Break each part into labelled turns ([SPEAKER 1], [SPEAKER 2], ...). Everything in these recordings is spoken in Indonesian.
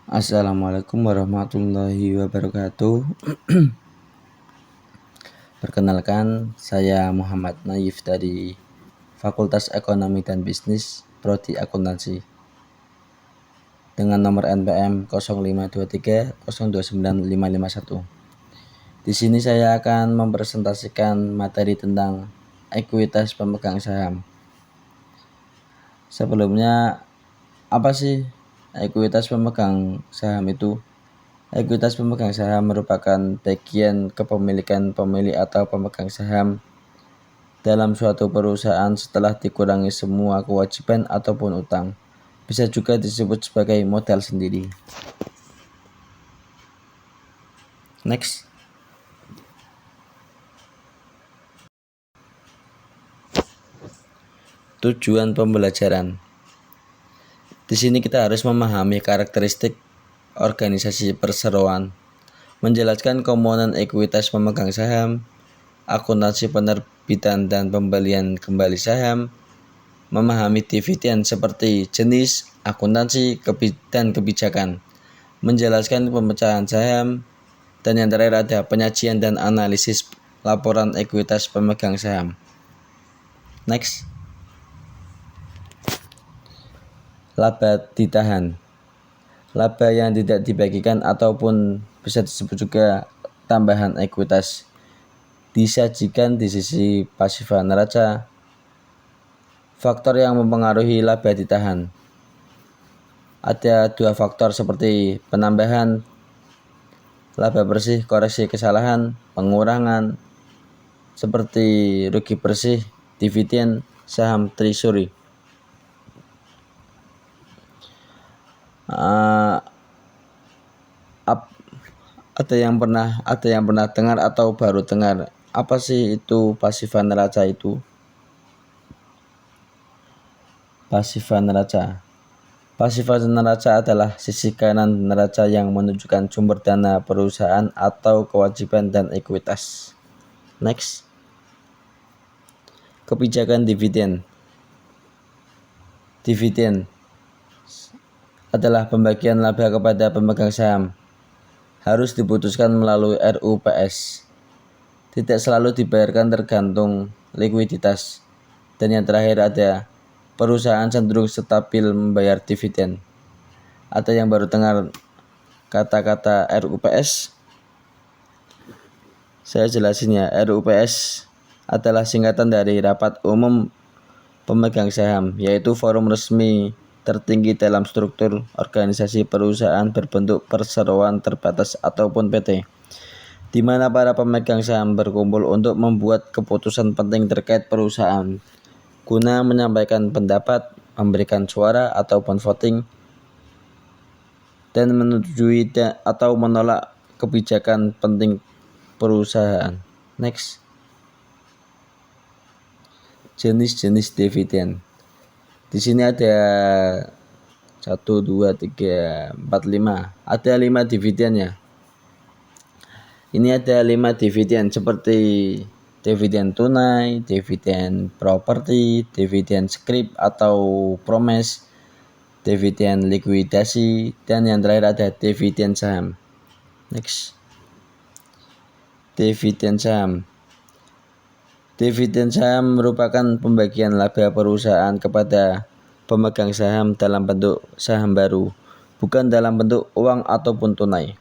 [SPEAKER 1] Assalamualaikum warahmatullahi wabarakatuh. Perkenalkan, saya Muhammad Naif dari Fakultas Ekonomi dan Bisnis, Prodi Akuntansi, dengan nomor NPM 0523029551. Di sini saya akan mempresentasikan materi tentang ekuitas pemegang saham. Sebelumnya, apa sih ekuitas pemegang saham itu? Ekuitas pemegang saham merupakan bagian kepemilikan pemilik atau pemegang saham dalam suatu perusahaan setelah dikurangi semua kewajiban ataupun utang. Bisa juga disebut sebagai modal sendiri. Next. Tujuan pembelajaran. Di sini kita harus memahami karakteristik organisasi perseroan, menjelaskan komponen ekuitas pemegang saham, akuntansi penerbitan dan pembelian kembali saham, memahami dividen seperti jenis, akuntansi, dan kebijakan, menjelaskan pemecahan saham, dan yang terakhir ada penyajian dan analisis laporan ekuitas pemegang saham. Next. Laba ditahan. Laba yang tidak dibagikan ataupun bisa disebut juga tambahan ekuitas disajikan di sisi pasifa neraca. Faktor yang mempengaruhi laba ditahan. Ada dua faktor seperti penambahan laba bersih, koreksi kesalahan, pengurangan seperti rugi bersih, dividen, saham treasury. Ada yang pernah dengar atau baru dengar apa sih itu pasifa neraca itu? Pasifa neraca. Pasifa neraca adalah sisi kanan neraca yang menunjukkan sumber dana perusahaan atau kewajiban dan ekuitas. Next. Kebijakan dividen. Dividen adalah pembagian laba kepada pemegang saham. Harus diputuskan melalui RUPS. Tidak selalu dibayarkan tergantung likuiditas. Dan yang terakhir ada perusahaan cenderung stabil membayar dividen. Ada yang baru dengar kata-kata RUPS? Saya jelasin ya. RUPS adalah singkatan dari Rapat Umum Pemegang Saham, yaitu forum resmi tertinggi dalam struktur organisasi perusahaan berbentuk perseroan terbatas ataupun PT, di mana para pemegang saham berkumpul untuk membuat keputusan penting terkait perusahaan, guna menyampaikan pendapat, memberikan suara ataupun voting, dan menyetujui atau menolak kebijakan penting perusahaan. Next. Jenis-jenis dividen. Di sini ada 1, 2, 3, 4, 5. Ada 5 dividen ya. Ini ada 5 dividen seperti dividen tunai, dividen properti, dividen scrip atau promes, dividen likuidasi, dan yang terakhir ada dividen saham. Next. Dividen saham. Dividen saham merupakan pembagian laba perusahaan kepada pemegang saham dalam bentuk saham baru, bukan dalam bentuk uang ataupun tunai.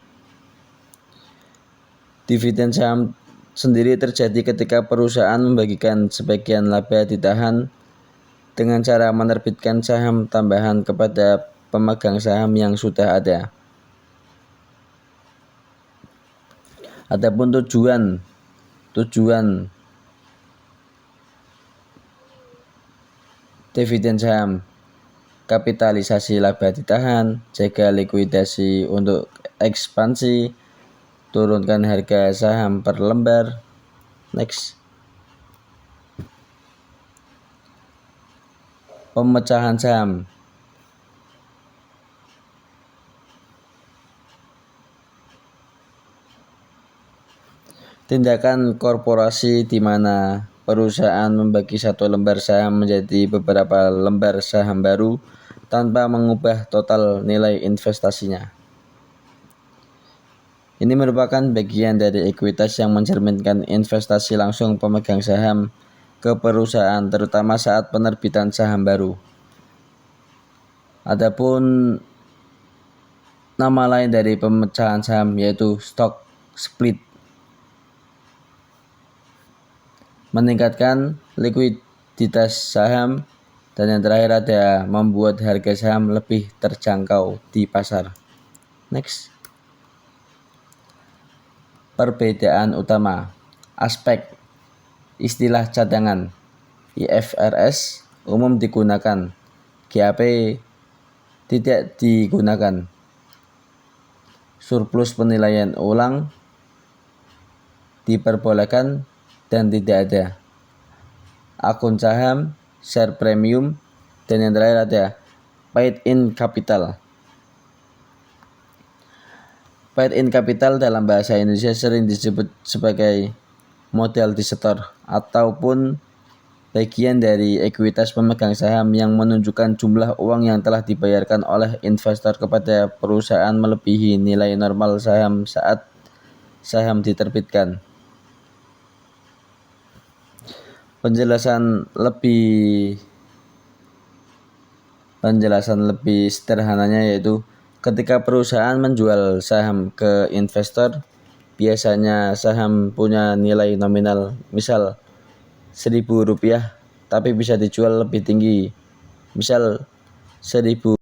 [SPEAKER 1] Dividen saham sendiri terjadi ketika perusahaan membagikan sebagian laba ditahan dengan cara menerbitkan saham tambahan kepada pemegang saham yang sudah ada. Adapun tujuan dividen saham: kapitalisasi laba ditahan, jaga likuidasi untuk ekspansi, turunkan harga saham per lembar. Next. Pemecahan saham. Tindakan korporasi di mana perusahaan membagi satu lembar saham menjadi beberapa lembar saham baru tanpa mengubah total nilai investasinya. Ini merupakan bagian dari ekuitas yang mencerminkan investasi langsung pemegang saham ke perusahaan, terutama saat penerbitan saham baru. Adapun nama lain dari pemecahan saham yaitu stock split, meningkatkan likuiditas saham, dan yang terakhir ada membuat harga saham lebih terjangkau di pasar. Next. Perbedaan utama. Aspek. Istilah cadangan IFRS umum digunakan, GAAP tidak digunakan. Surplus penilaian ulang diperbolehkan dan tidak ada. Akun saham, share premium, dan yang terakhir ada paid in capital. Paid in capital dalam bahasa Indonesia sering disebut sebagai modal disetor ataupun bagian dari ekuitas pemegang saham yang menunjukkan jumlah uang yang telah dibayarkan oleh investor kepada perusahaan melebihi nilai normal saham saat saham diterbitkan. Penjelasan lebih sederhananya yaitu ketika perusahaan menjual saham ke investor, biasanya saham punya nilai nominal misal Rp1.000 tapi bisa dijual lebih tinggi, misal Rp1.000